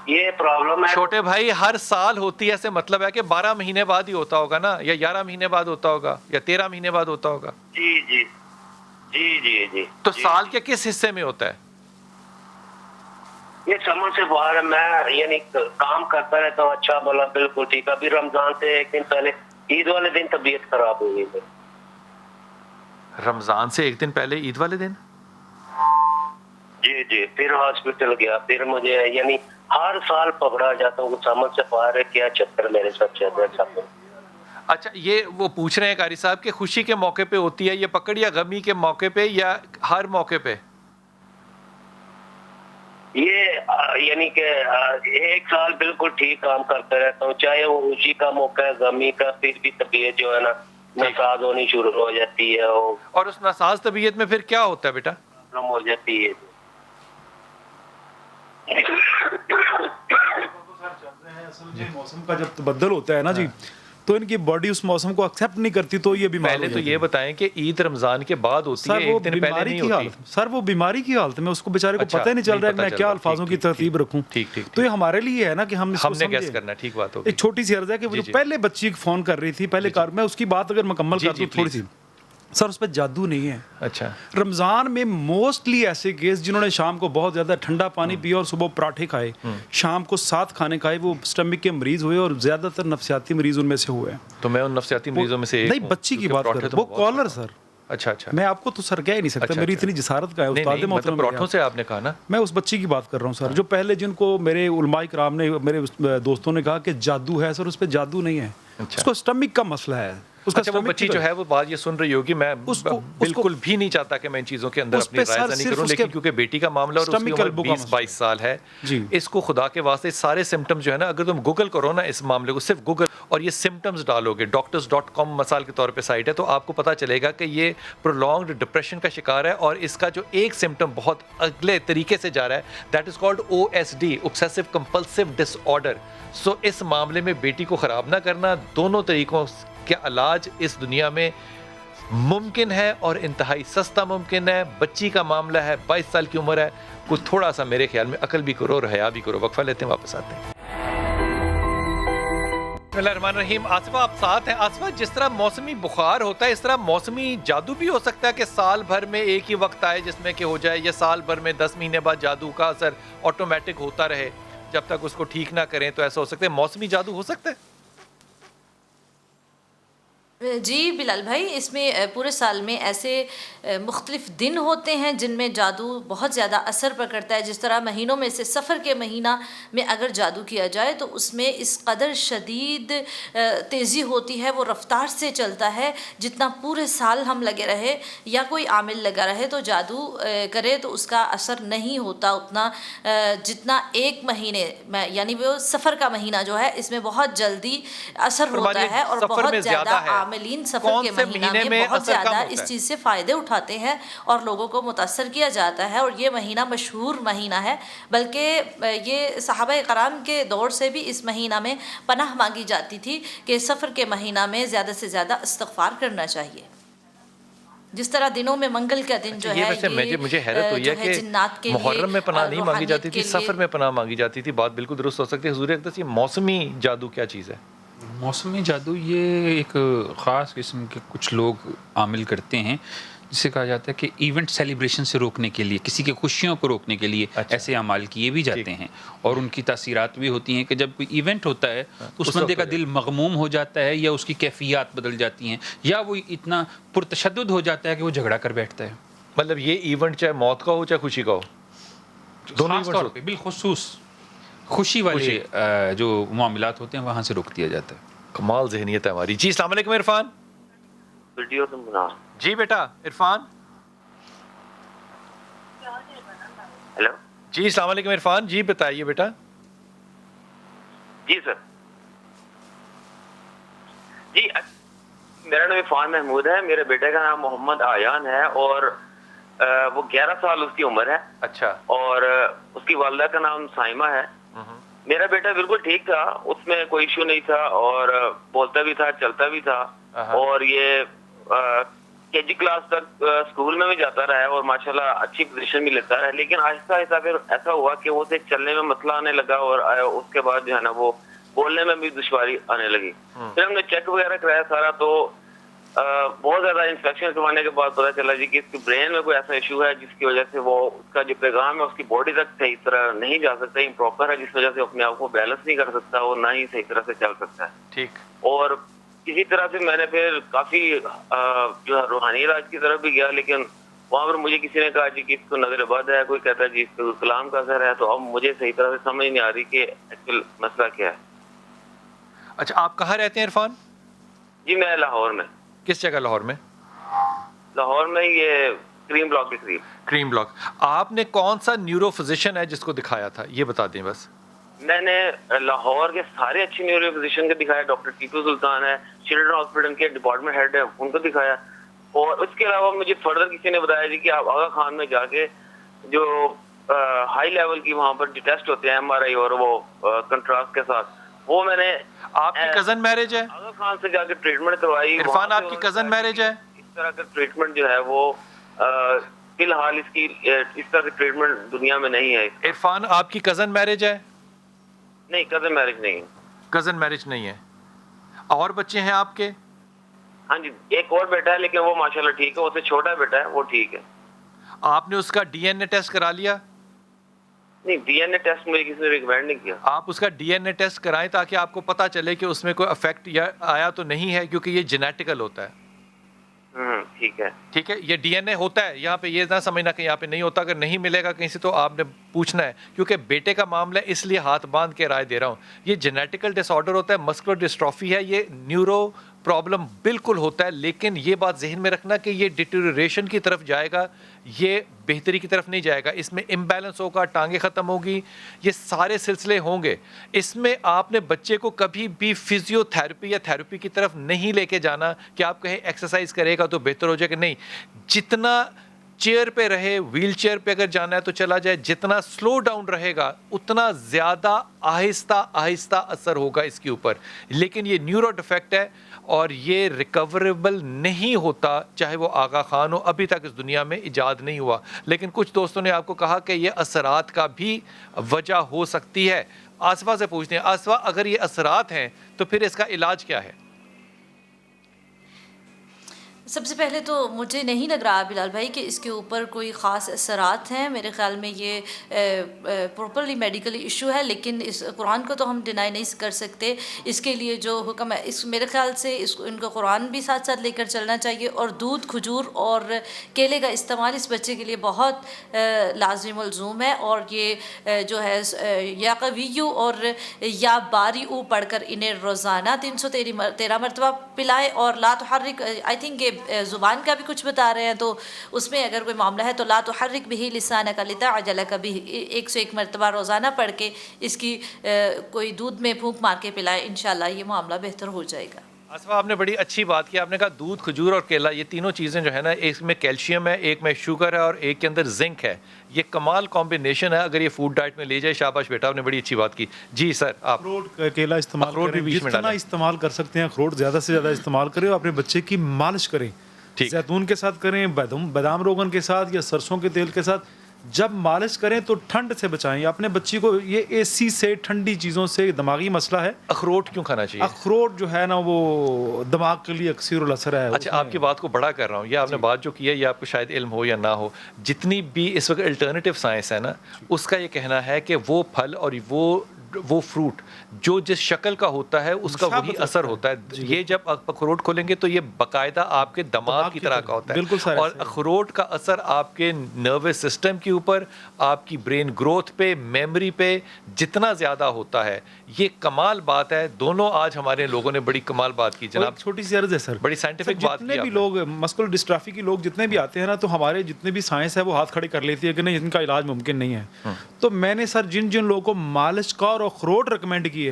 یہ پرابلم ہے چھوٹے بھائی، ہر سال ہوتی ہے ایسے مطلب ہے کہ 12 مہینے بعد ہی ہوتا ہوگا نا، یا 11 مہینے بعد ہوتا ہوگا، یا 13 مہینے بعد ہوتا ہوگا. جی جی جی جی جی. تو سال کے کس حصے میں ہوتا ہے؟ یہ سمجھ سے باہر ہے. میں یعنی کام کرتا رہتا ہوں، اچھا بولا، بالکل ٹھیک. ابھی رمضان سے ایک دن پہلے عید والے دن طبیعت خراب ہو گئی. رمضان سے ایک دن پہلے عید والے دن؟ جی جی. پھر ہاسپٹل گیا، پھر مجھے یعنی ہر سال پکڑا جاتا ہوں. سمجھ سے باہر ہے کیا چکر میرے ساتھ چل رہا ہے. اچھا، یہ وہ پوچھ رہے ہیں قاری صاحب کہ خوشی کے موقع پہ ہوتی ہے یہ پکڑ، یا غمی کے موقع پہ، یا ہر موقع پہ؟ یہ یعنی کہ ایک سال بالکل ٹھیک کام کرتا رہتا ہوں، چاہے وہ خوشی کا موقع ہے، غمی کا، پھر بھی طبیعت جو ہے نا ناساز ہونی شروع ہو جاتی ہے. اور اس ناساز طبیعت میں پھر کیا ہوتا ہے بیٹا؟ پرابلم ہو جاتی ہے. موسم کا جب تبدل ہوتا ہے نا جی، تو ان کی باڈی اس موسم کو ایکسیپٹ نہیں کرتی، تو یہ بیمار پہلے تو یہ بتائیں کہ عید رمضان کے بعد ہوتی ہے، ایک دن پہلے نہیں ہوتی. سر وہ بیماری کی حالت میں اس کو بیچارے کو پتہ ہی نہیں چل رہا ہے میں کیا الفاظوں کی ترتیب رکھوں. ٹھیک تو یہ ہمارے لیے ہے نا کہ ہم نے گیس کرنا. ٹھیک بات ہوگی. ایک چھوٹی سی عرض ہے کہ وہ جو پہلے بچی فون کر رہی تھی پہلے کار میں، اس کی بات اگر مکمل کر دوں تھوڑی سی. سر اس پہ جادو نہیں ہے. اچھا. رمضان میں موسٹلی ایسے کیس جنہوں نے شام کو بہت زیادہ ٹھنڈا پانی پیا اور صبح پراٹھے کھائے، شام کو 7 کھانے کھائے، وہ اسٹمک کے مریض ہوئے، اور زیادہ تر نفسیاتی مریض ان میں سے ہوئے ہیں. تو میں ان نفسیاتی مریضوں میں سے ایک نہیں، بچی کی بات کر رہا ہوں، وہ کالر سر. اچھا اچھا. میں آپ کو تو سر کہہ ہی نہیں سکتا، میری اتنی جسارت کا ہے. استاد محترم پراٹھوں سے آپ نے کہا نا. میں اس بچی کی بات کر رہا ہوں سر، جو پہلے جن کو میرے علماء کرام نے، میرے دوستوں نے کہا کہ جادو ہے. سر اس پہ جادو نہیں ہے، اس کو اسٹمک کا مسئلہ ہے. اچھا، وہ بچی جو ہے وہ بات یہ سن رہی ہوگی. میں بالکل بھی نہیں چاہتا کہ میں ان چیزوں کے اندر اپنی رائے نہیں کروں، لیکن کیونکہ بیٹی کا معاملہ اور اس کی عمر 20-22 سال ہے، اس کو خدا کے واسطے سارے سمٹمز جو ہے نا، اگر تم گوگل کرو نا اس معاملے کو، صرف گوگل اور یہ سمٹمز ڈالو گے، doctors.com مثال کے طور پہ سائٹ ہے، تو آپ کو پتہ چلے گا کہ یہ پرولونگڈ ڈپریشن کا شکار ہے. اور اس کا جو ایک سمٹم بہت اگلے طریقے سے جا رہا ہے، that is called OSD، obsessive compulsive disorder. سو اس معاملے میں بیٹی کو خراب نہ کرنا. دونوں طریقوں کا علاج اس دنیا میں ممکن ہے اور انتہائی سستا ممکن ہے. بچی کا معاملہ ہے، 22 سال کی عمر ہے، کچھ تھوڑا سا میرے خیال میں عقل بھی کرو اور حیا بھی کرو. وقفہ لیتے ہیں، واپس آتے ہیں. بسم اللہ الرحمن الرحیم. آصفہ آپ ساتھ ہیں. آصفہ، جس طرح موسمی بخار ہوتا ہے اس طرح موسمی جادو بھی ہو سکتا ہے کہ سال بھر میں ایک ہی وقت آئے جس میں کہ ہو جائے، یا سال بھر میں 10 مہینے بعد جادو کا اثر آٹومیٹک ہوتا رہے جب تک اس کو ٹھیک نہ کریں، تو ایسا ہو سکتا ہے؟ موسمی جادو ہو سکتا ہے؟ جی بلال بھائی، اس میں پورے سال میں ایسے مختلف دن ہوتے ہیں جن میں جادو بہت زیادہ اثر پکڑتا ہے. جس طرح مہینوں میں سے سفر کے مہینہ میں اگر جادو کیا جائے تو اس میں اس قدر شدید تیزی ہوتی ہے، وہ رفتار سے چلتا ہے. جتنا پورے سال ہم لگے رہے یا کوئی عامل لگا رہے تو جادو کرے تو اس کا اثر نہیں ہوتا اتنا جتنا ایک مہینے میں، یعنی وہ سفر کا مہینہ جو ہے اس میں بہت جلدی اثر ہوتا ہے. اور بہت زیادہ عاملین سفر کے مہینہ میں بہت زیادہ اس چیز سے فائدے اٹھاتے ہیں اور لوگوں کو متاثر کیا جاتا ہے. اور یہ مہینہ مشہور مہینہ ہے، بلکہ یہ صحابہ کرام کے دور سے بھی اس مہینہ میں پناہ مانگی جاتی تھی کہ سفر کے مہینہ میں زیادہ سے زیادہ استغفار کرنا چاہیے. جس طرح دنوں میں منگل کا دن جو ہے، مجھے حیرت ہوئی ہے کہ محرم میں پناہ نہیں مانگی جاتی تھی، سفر میں پناہ مانگی جاتی تھی. بات بالکل درست ہو سکتی ہے. حضور اقدس، یہ موسمی جادو کیا چیز ہے؟ موسمی جادو یہ ایک خاص قسم کے کچھ لوگ عامل کرتے ہیں جسے کہا جاتا ہے کہ ایونٹ سیلیبریشن سے روکنے کے لیے، کسی کی خوشیوں کو روکنے کے لیے ایسے اعمال کیے بھی جاتے ہیں. اور ان کی تاثیرات بھی ہوتی ہیں کہ جب کوئی ایونٹ ہوتا ہے تو اس بندے کا دل مغموم ہو جاتا ہے، یا اس کی کیفیات بدل جاتی ہیں، یا وہ اتنا پرتشدد ہو جاتا ہے کہ وہ جھگڑا کر بیٹھتا ہے. مطلب یہ ایونٹ چاہے موت کا ہو چاہے خوشی کا ہو، دونوں خاص طور پہ بالخصوص خوشی والے جو معاملات ہوتے ہیں وہاں سے روک دیا جاتا ہے. کمال ذہنیت ہے ہماری. جی السلام علیکم عرفان. ویڈیو تم بنا. جی بیٹا عرفان. ہیلو. جی السلام علیکم عرفان. جی بتائیے بیٹا. جی سر. جی میرا نام عرفان محمود ہے. میرے بیٹے کا نام محمد آیان ہے اور وہ 11 سال اس کی عمر ہے. اچھا. اور اس کی والدہ کا نام سائمہ ہے. میرا بیٹا بالکل ٹھیک تھا, اس میں کوئی ایشو نہیں تھا, اور بولتا بھی تھا, چلتا بھی تھا, اور یہ کے جی کلاس تک اسکول میں بھی جاتا رہا ہے اور ماشاءاللہ اچھی پوزیشن بھی لیتا رہا ہے. لیکن آہستہ آہستہ پھر ایسا ہوا کہ وہ اسے چلنے میں مسئلہ آنے لگا, اور اس کے بعد جو ہے نا وہ بولنے میں بھی دشواری آنے لگی. پھر ہم نے چیک وغیرہ کرایا سارا, تو بہت زیادہ انسپیکشن کروانے کے بعد پتا چلا جی کہ اس کی برین میں کوئی ایسا ایشو ہے جس کی وجہ سے وہ اس کا جو پیغام ہے اس کی باڈی تک صحیح طرح نہیں جا سکتا, امپراپر ہے, جس وجہ سے اپنے آپ کو بیلنس نہیں کر سکتا اور نہ ہی صحیح طرح سے چل سکتا ہے. ٹھیک. اور اسی طرح سے میں نے پھر کافی جو ہے روحانی علاج کی طرف بھی گیا, لیکن وہاں پر مجھے کسی نے کہا جی کہ اس کو نظر بد ہے, کوئی کہتا ہے جی اس کو کلام کا اثر ہے. تو اب مجھے صحیح طرح سے سمجھ نہیں آ رہی کہ ایکچوئل مسئلہ کیا ہے. اچھا, آپ کہاں رہتے ہیں عرفان؟ جی میں لاہور میں. کس جگہ لاہور میں؟ لاہور میں یہ کریم بلاک کے قریب. کریم بلاک. آپ نے کون سا نیورو فزیشین ہے جس کو دکھایا تھا, یہ بتا دیں بس. میں نے لاہور کے سارے اچھے نیورو فزیشین کو دکھایا, ڈاکٹر ٹیپو سلطان ہے, چلڈرن ہاسپٹل کے ڈپارٹمنٹ ہیڈ ہے, ان کو دکھایا. اور اس کے علاوہ مجھے فردر کسی نے بتایا جی کہ آپ آغا خان میں جا کے جو ہائی لیول کی وہاں پر جو ٹیسٹ ہوتے ہیں ایم آر آئی اور وہ کنٹراسٹ کے ساتھ, وہ میں نے. آپ کی کزن میرج ہے؟ آغا خان سے جا کے ٹریٹمنٹ کروائی. عرفان, آپ کی کزن میرج ہے؟ اس طرح کا ٹریٹمنٹ جو ہے وہ فی الحال اس کی اس طرح کی ٹریٹمنٹ دنیا میں نہیں ہے. عرفان, آپ کی کزن میرج ہے؟ نہیں, کزن میرج نہیں. کزن میرج نہیں ہے. اور بچے ہیں آپ کے؟ ہاں جی, ایک اور بیٹا ہے, لیکن وہ ماشاءاللہ ٹھیک ہے, اس سے چھوٹا بیٹا ہے, وہ ٹھیک ہے. آپ نے اس کا ڈی این اے ٹیسٹ کرا لیا؟ نہیں, ڈی این اے ٹیسٹ مجھے کسی نے ریکمینڈ نہیں کیا. آپ اس کا ڈی این اے ٹیسٹ کرائیں تاکہ آپ کو پتہ چلے کہ اس میں کوئی افیکٹ یا آیا تو نہیں ہے, کیونکہ یہ جینیٹیکل ہوتا ہے. ٹھیک ہے. ٹھیک ہے, یہ ڈی این اے ہوتا ہے, یہاں پہ یہ نہ سمجھنا کہ یہاں پہ نہیں ہوتا. اگر نہیں ملے گا کہیں سے تو آپ نے پوچھنا ہے, کیونکہ بیٹے کا معاملہ ہے, اس لیے ہاتھ باندھ کے رائے دے رہا ہوں. یہ جینیٹیکل ڈس آرڈر ہوتا ہے, مسکولر ڈسٹرافی ہے, یہ نیورو پرابلم بالکل ہوتا ہے. لیکن یہ بات ذہن میں رکھنا کہ یہ ڈیٹیریشن کی طرف جائے گا, یہ بہتری کی طرف نہیں جائے گا. اس میں امبیلنس ہوگا, ٹانگیں ختم ہوگی, یہ سارے سلسلے ہوں گے. اس میں آپ نے بچے کو کبھی بھی فزیو تھراپی یا تھراپی کی طرف نہیں لے کے جانا کہ آپ کہیں ایکسرسائز کرے گا تو بہتر ہو جائے گا. نہیں, جتنا چیئر پہ رہے, ویل چیئر پہ اگر جانا ہے تو چلا جائے, جتنا سلو ڈاؤن رہے گا اتنا زیادہ آہستہ آہستہ اثر ہوگا اس کے اوپر. لیکن یہ نیورو ڈیفیکٹ ہے اور یہ ریکوریبل نہیں ہوتا, چاہے وہ آغا خان ہو, ابھی تک اس دنیا میں ایجاد نہیں ہوا. لیکن کچھ دوستوں نے آپ کو کہا کہ یہ اثرات کا بھی وجہ ہو سکتی ہے. آصفہ سے پوچھتے ہیں, آصفہ اگر یہ اثرات ہیں تو پھر اس کا علاج کیا ہے؟ سب سے پہلے تو مجھے نہیں لگ رہا بلال بھائی کہ اس کے اوپر کوئی خاص اثرات ہیں. میرے خیال میں یہ پراپرلی میڈیکلی ایشو ہے, لیکن اس قرآن کو تو ہم ڈینائی نہیں کر سکتے. اس کے لیے جو حکم ہے, اس میرے خیال سے ان کو قرآن بھی ساتھ ساتھ لے کر چلنا چاہیے. اور دودھ, کھجور اور کیلے کا استعمال اس بچے کے لیے بہت لازم الزوم ہے. اور یہ جو ہے یا قویو اور یا باریو پڑھ کر انہیں روزانہ 313 مرتبہ پلائے. اور لا تحرک, آئی تھنک زبان کا بھی کچھ بتا رہے ہیں, تو اس میں اگر کوئی معاملہ ہے تو لا تحرک بہ لسانک لتعجل بہ, 101 مرتبہ روزانہ پڑھ کے اس کی کوئی دودھ میں پھونک مار کے پلائے, انشاءاللہ یہ معاملہ بہتر ہو جائے گا. آصفہ, آپ نے بڑی اچھی بات کی. آپ نے کہا دودھ, کھجور اور کیلا, یہ تینوں چیزیں جو ہے نا, ایک میں کیلشیم ہے, ایک میں شوگر ہے اور ایک کے اندر زنک ہے. یہ کمال کمبینیشن ہے. اگر یہ فوڈ ڈائٹ میں لے جائے, شاباش بیٹا, آپ نے بڑی اچھی بات کی. جی سر, آپ اخروٹ, کیلا استعمال کریں, جتنا استعمال کر سکتے ہیں اخروٹ زیادہ سے زیادہ استعمال کریں. اور اپنے بچے کی مالش کریں, زیتون کے ساتھ کریں, بادام روغن کے ساتھ یا سرسوں کے تیل کے ساتھ. جب مالش کریں تو ٹھنڈ سے بچائیں اپنے بچی کو. یہ اے سی سے, ٹھنڈی چیزوں سے دماغی مسئلہ ہے. اخروٹ کیوں کھانا چاہیے؟ اخروٹ جو ہے نا وہ دماغ کے لیے اکثر الاثر ہے. اچھا, آپ کی بات کو بڑا کر رہا ہوں. یہ آپ نے بات جو کی ہے, یہ آپ کو شاید علم ہو یا نہ ہو, جتنی بھی اس وقت الٹرنیٹیو سائنس ہے نا, اس کا یہ کہنا ہے کہ وہ پھل اور وہ فروٹ جو جس شکل کا ہوتا ہے اس کا وہی اثر ہوتا ہے. یہ جب آپ اخروٹ کھولیں گے تو یہ باقاعدہ آپ کے دماغ کی طرح کا ہوتا ہے. اور اخروٹ کا اثر آپ کے نروس سسٹم کے اوپر, آپ کی برین گروتھ پہ, میموری پہ جتنا زیادہ ہوتا ہے. یہ کمال بات ہے. دونوں آج ہمارے لوگوں نے بڑی کمال بات کی. جناب چھوٹی سی عرض ہے سر, بڑی سائنٹیفک بات کی. جتنے بھی لوگ مسکولر ڈسٹرافی کے لوگ جتنے بھی آتے ہیں نا, تو ہمارے جتنے بھی سائنس ہے وہ ہاتھ کھڑے کر لیتی ہے کہ نہیں, ان کا علاج ممکن نہیں ہے. تو میں نے سر جن لوگوں کو مالش کا اور اخروٹ ریکمینڈ کیے,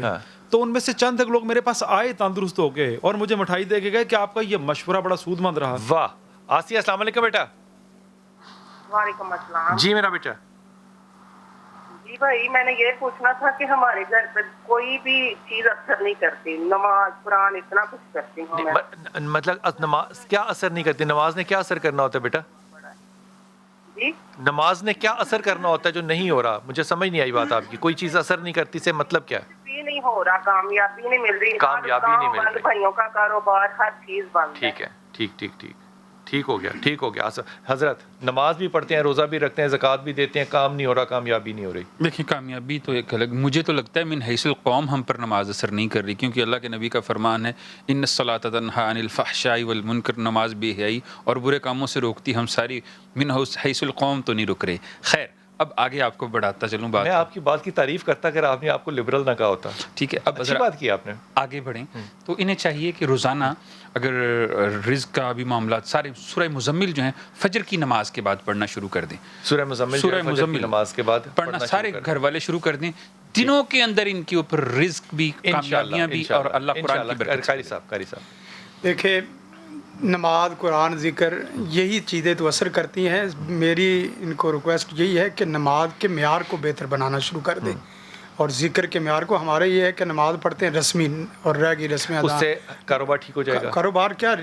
تو ان میں سے چند تک لوگ میرے پاس آئے تندرست ہو کے, اور مجھے مٹھائی دے کے گئے کہ آپ کا یہ مشورہ بڑا سود مند رہا. واہ. آسیہ, السلام علیکم بیٹا. وعلیکم السلام. جی میرا بیٹا. جی جی بھائی میں نے یہ پوچھنا تھا کہ ہمارے گھر پہ کوئی بھی چیز اثر نہیں کرتی, نماز قرآن اتنا کچھ کرتی ہوں میں. مطلب نماز کیا اثر نہیں کرتی؟ نماز نے کیا اثر کرنا ہوتا ہے بیٹا؟ جی نماز نے کیا اثر کرنا ہوتا ہے جو نہیں ہو رہا؟ مجھے سمجھ نہیں آئی بات آپ کی. کوئی چیز اثر نہیں کرتی سے مطلب کیا ہے؟ بھی نہیں ہو رہا, کامیابی نہیں مل رہی, کامیابی نہیں مل رہی. بھائیوں کا کاروبار ہر چیز بند. ٹھیک ہے, ٹھیک ہو گیا. حضرت نماز بھی پڑھتے ہیں, روزہ بھی رکھتے ہیں, زکوٰۃ بھی دیتے ہیں, کام نہیں ہو رہا, کامیابی نہیں ہو رہی. دیکھیں کامیابی تو ایک الگ, مجھے تو لگتا ہے من حیث القوم ہم پر نماز اثر نہیں کر رہی, کیونکہ اللہ کے نبی کا فرمان ہے ان الصلاۃ تنہی عن الفحشاء والمنکر, نماز بے حیائی اور برے کاموں سے روکتی. ہم ساری من حیث القوم تو نہیں رک رہے. خیر اب آگے آپ کو بڑھاتا چلوں بات. میں آپ کی بات کی تعریف کرتا اگر آپ نے آپ کو لبرل نہ کہا ہوتا. ٹھیک ہے, اب اچھی بات کی آپ نے. آگے بڑھیں تو انہیں چاہیے کہ روزانہ اگر رزق کا بھی معاملات سارے سورہ مزمل جو ہیں فجر کی نماز کے بعد پڑھنا شروع کر دیں. سورہ مزمل نماز کے بعد پڑھنا سارے گھر والے شروع کر دیں. دنوں کے اندر ان کے اوپر رزق بھی, کامیابیاں بھی, اور اللہ قرآن کی برکت. قاری صاحب دیکھیں نماز قرآن ذکر یہی چیزیں تو اثر کرتی ہیں. میری ان کو ریکویسٹ یہی ہے کہ نماز کے معیار کو بہتر بنانا شروع کر دیں, اور ذکر کے معیار کو. ہمارے یہ ہے کہ نماز پڑھتے ہیں رسمی اور رہ گئی رسمی ادا. اس سے کاروبار ٹھیک ہو جائے گا. کاروبار کیا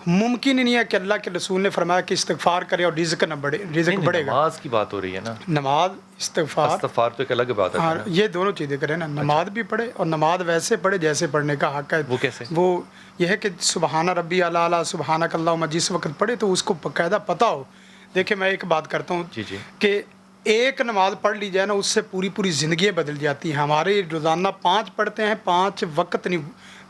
ممکن ہی نہیں ہے کہ اللہ کے رسول نے فرمایا کہ استغفار کرے اور رزق نہ بڑھے, رزق بڑھے گا. نماز کی بات ہو رہی ہے نا, نماز استغفار تو ایک الگ بات ہے. ہاں یہ دونوں چیزیں کریں نا, نماز بھی پڑھے اور نماز ویسے پڑھے جیسے پڑھنے کا حق ہے. وہ کیسے؟ وہ یہ ہے کہ سبحان ربی اعلیٰ سبحانک اللہم, جس وقت پڑھے تو اس کو باقاعدہ پتہ ہو. دیکھیں میں ایک بات کرتا ہوں کہ ایک نماز پڑھ لی جائے نا, اس سے پوری زندگیاں بدل جاتی ہیں. ہمارے روزانہ 5 پڑھتے ہیں, 5 وقت نہیں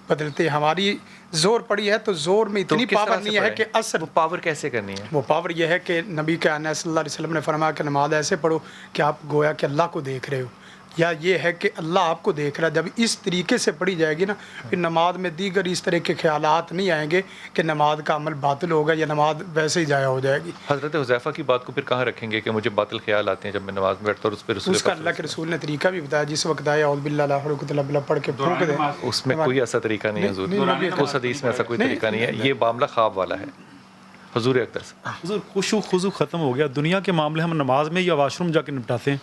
بدلتے. ہماری زور پڑی ہے تو زور میں اتنی پاور نہیں ہے کہ اثر. وہ پاور کیسے کرنی ہے؟ وہ پاور یہ ہے کہ نبی کے آنے صلی اللہ علیہ وسلم نے فرمایا کہ نماز ایسے پڑھو کہ آپ گویا کہ اللہ کو دیکھ رہے ہو, یا یہ ہے کہ اللہ آپ کو دیکھ رہا ہے. جب اس طریقے سے پڑھی جائے گی نا, پھر نماز میں دیگر اس طرح کے خیالات نہیں آئیں گے کہ نماز کا عمل باطل ہوگا یا نماز ویسے ہی ضائع ہو جائے گی. حضرت حذیفہ کی بات کو پھر کہاں رکھیں گے کہ مجھے باطل خیال آتے ہیں جب میں نماز میں بیٹھتا ہوں. اس پہ رسول اس کا اللہ کے رسول نے طریقہ بھی بتایا, جس وقت آیا اعوذ باللہ لا حول ولا قوت پڑھ کے پھونک دیں. اس میں کوئی ایسا طریقہ نہیں ہے حضور, اس حدیث میں ایسا کوئی طریقہ نہیں ہے. یہ معاملہ خواب والا ہے. حضور اکرم سے حضور خشوع خضوع ختم ہو گیا. دنیا کے معاملے ہم نماز میں یا واش روم جا کے نپٹاتے ہیں.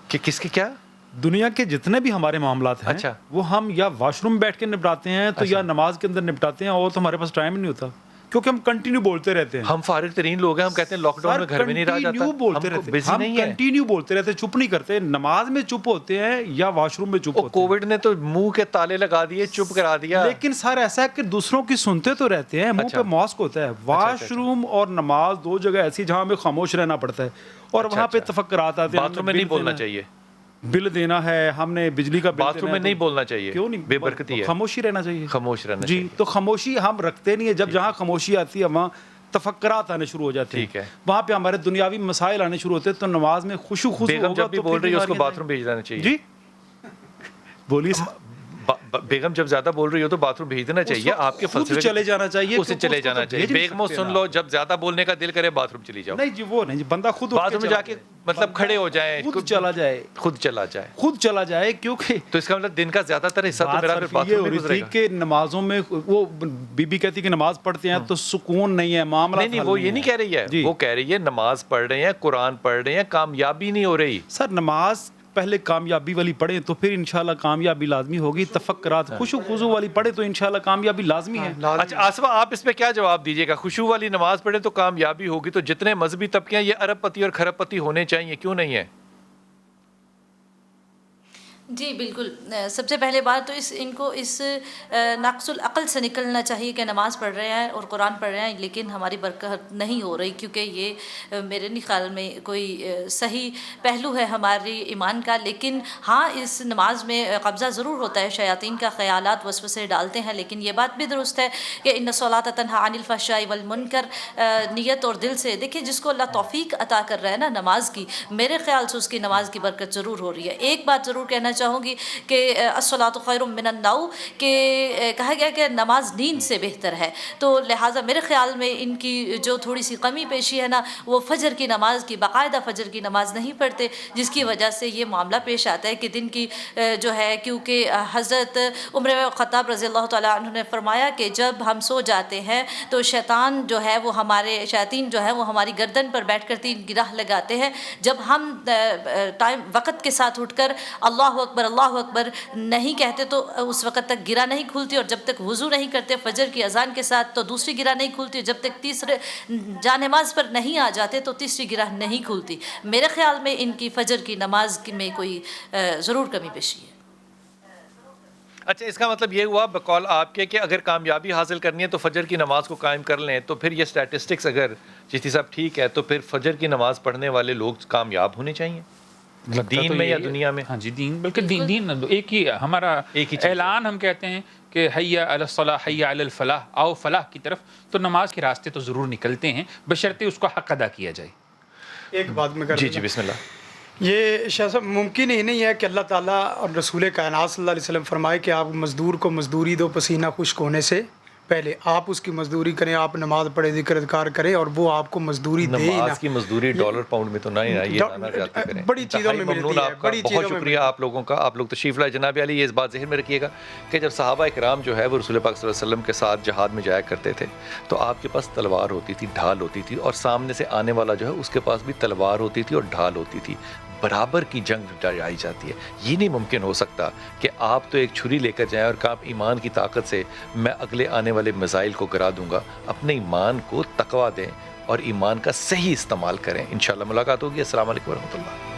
کہ کس کے کیا؟ دنیا کے جتنے بھی ہمارے معاملات ہیں وہ ہم یا واش روم بیٹھ کے نپٹاتے ہیں تو یا نماز کے اندر نپٹاتے ہیں, اور تو ہمارے پاس ٹائم نہیں ہوتا کیونکہ ہم کنٹینیو بولتے رہتے ہیں. ہم فارغ ترین لوگ ہیں, ہم کہتے ہیں لاک ڈاؤن میں گھر میں نہیں رہا جاتا, ہم کنٹینیو بولتے رہتے ہیں, چپ نہیں کرتے. نماز میں چپ ہوتے ہیں یا واش روم میں چپ ہوتے ہیں. کووڈ نے تو منہ کے تالے لگا دیے, چپ کرا دیا. لیکن سر ایسا ہے کہ دوسروں کی سنتے تو رہتے ہیں, منہ پہ ماسک ہوتا ہے. واش روم اور نماز 2 جگہ ایسی جہاں ہمیں خاموش رہنا پڑتا ہے, اور وہاں پہ تفکرات آتے ہیں. باتھ روم میں نہیں بولنا چاہیے, بل دینا ہے, ہم نے بجلی کا بل باتھ روم میں نہیں بولنا چاہیے. کیوں نہیں؟ بے برکتی ہے, خاموشی رہنا چاہیے. خاموش رہنا جی, تو خاموشی ہم رکھتے نہیں ہے. جب جہاں خاموشی آتی ہے وہاں تفکرات آنے شروع ہو جاتے ہیں. ٹھیک ہے, وہاں پہ ہمارے دنیاوی مسائل آنے شروع ہوتے ہیں. تو نماز میں خشوع خضوع ہوگا. بیگم جب بھی بول رہی ہے اس کو باتھ روم بھیج دینا چاہیے. جی بولیے. بیگم جب زیادہ بول رہی ہو تو باتھ روم بھیج دینا چاہیے. آپ کے فلسفے چلے جانا چاہیے, اسے چلے جانا چاہیے. بیگموں سن لو, جب زیادہ بولنے کا دل کرے باتھ روم چلی جاؤ. نہیں جی وہ نہیں جی, بندہ خود باتھ روم میں جا کے مطلب کھڑے ہو جائیں, خود چلا جائے. کیونکہ تو اس کا مطلب دن کا زیادہ تر حصہ تو میرا پھر باتھ روم میں گزرے گا. کہ نمازوں میں وہ بی بی کہتی کہ نماز پڑھتے ہیں تو سکون نہیں ہے, معاملہ نہیں, وہ یہ نہیں کہہ رہی ہے. وہ کہہ رہی ہے نماز پڑھ رہے ہیں, قرآن پڑھ رہے ہیں, کامیابی نہیں ہو رہی. سر نماز پہلے کامیابی والی پڑھیں تو پھر انشاءاللہ کامیابی لازمی ہوگی. تفکرات خشوع خضوع والی پڑھیں تو انشاءاللہ کامیابی لازمی ہے. اچھا آصفہ, آپ اس پہ کیا جواب دیجیے گا؟ خشوع والی نماز پڑھیں تو کامیابی ہوگی, تو جتنے مذہبی طبقے ہیں یہ ارب پتی اور کھرب پتی ہونے چاہیے, کیوں نہیں ہے؟ جی بالکل. سب سے پہلے بات تو ان کو اس نقص العقل سے نکلنا چاہیے کہ نماز پڑھ رہے ہیں اور قرآن پڑھ رہے ہیں لیکن ہماری برکت نہیں ہو رہی, کیونکہ یہ میرے نہیں خیال میں کوئی صحیح پہلو ہے ہماری ایمان کا. لیکن ہاں اس نماز میں قبضہ ضرور ہوتا ہے, شیاطین کا خیالات وسوسے ڈالتے ہیں, لیکن یہ بات بھی درست ہے کہ ان الصلاۃ تنہی عن الفحشاء والمنکر, نیت اور دل سے دیکھیں جس کو اللہ توفیق عطا کر رہا ہے نا نماز کی, میرے خیال سے اس کی نماز کی برکت ضرور ہو رہی ہے. ایک بات ضرور کہنا چاہوں گی کہ الصلاۃ خیر من النوم، کہ کہا گیا کہ نماز نیند سے بہتر ہے، تو لہٰذا میرے خیال میں ان کی جو تھوڑی سی کمی پیشی ہے نا، وہ فجر کی نماز کی باقاعدہ فجر کی نماز نہیں پڑھتے، جس کی وجہ سے یہ معاملہ پیش آتا ہے کہ دن کی جو ہے، کیونکہ حضرت عمر خطاب رضی اللہ تعالیٰ عنہ نے فرمایا کہ جب ہم سو جاتے ہیں تو شیطان جو ہے وہ شیاطین جو ہے وہ ہماری گردن پر بیٹھ کر 3 گرہ لگاتے ہیں، جب ہم وقت کے ساتھ اٹھ کر اللہ اکبر نہیں کہتے تو اس وقت تک گرہ نہیں کھلتی، اور جب تک وضو نہیں کرتے فجر کی اذان کے ساتھ تو دوسری گرہ نہیں کھلتی، جب تک تیسرے جانماز پر نہیں آ جاتے تو تیسری گرہ نہیں کھلتی۔ میرے خیال میں ان کی فجر کی نماز میں کوئی ضرور کمی پیشی ہے۔ اچھا، اس کا مطلب یہ ہوا بقول آپ کے کہ اگر کامیابی حاصل کرنی ہے تو فجر کی نماز کو قائم کر لیں، تو پھر یہ سٹیٹسٹکس اگر چشتی صاحب ٹھیک ہے تو پھر فجر کی نماز پڑھنے والے لوگ کامیاب ہونے چاہیے دین میں یا دنیا میں؟ ہاں جی، دین، بلکہ دین ایک ہی ہمارا اعلان، ہم کہتے ہیں کہ حی علی الصلاح حی علی الفلاح، آؤ فلاح کی طرف، تو نماز کے راستے تو ضرور نکلتے ہیں بشرطے اس کو حق ادا کیا جائے۔ ایک بات میں جی بسم اللہ۔ یہ شاہ صاحب ممکن ہی نہیں ہے کہ اللہ تعالیٰ اور رسول کائنات صلی اللہ علیہ وسلم فرمائے کہ آپ مزدور کو مزدوری دو پسینہ خشک ہونے سے پہلے، آپ اس کی مزدوری کریں، آپ نماز پڑھے، ذکر اذکار کریں، اور وہ آپ کو مزدوری دے ہی نہ۔ نماز کی مزدوری ڈالر پاؤنڈ میں تو نہیں ہے، یہ نہ زیادتی کریں۔ بڑی چیزوں میں ملتی ہے، بڑی چیزوں میں۔ بہت شکریہ آپ لوگوں کا، آپ لوگ تشریف لائے۔ جناب علی، یہ اس بات ذہن میں رکھیے گا کہ جب صحابہ اکرام جو ہے وہ رسول پاک صلی اللہ علیہ وسلم کے ساتھ جہاد میں جایا کرتے تھے تو آپ کے پاس تلوار ہوتی تھی، ڈھال ہوتی تھی، اور سامنے سے آنے والا جو ہے اس کے پاس بھی تلوار ہوتی تھی اور ڈھال ہوتی تھی، برابر کی جنگ لڑائی جاتی ہے۔ یہ نہیں ممکن ہو سکتا کہ آپ تو ایک چھری لے کر جائیں اور کہا ایمان کی طاقت سے میں اگلے آنے والے میزائل کو گرا دوں گا۔ اپنے ایمان کو تقویٰ دیں اور ایمان کا صحیح استعمال کریں۔ انشاءاللہ ملاقات ہوگی۔ السلام علیکم ورحمۃ اللہ۔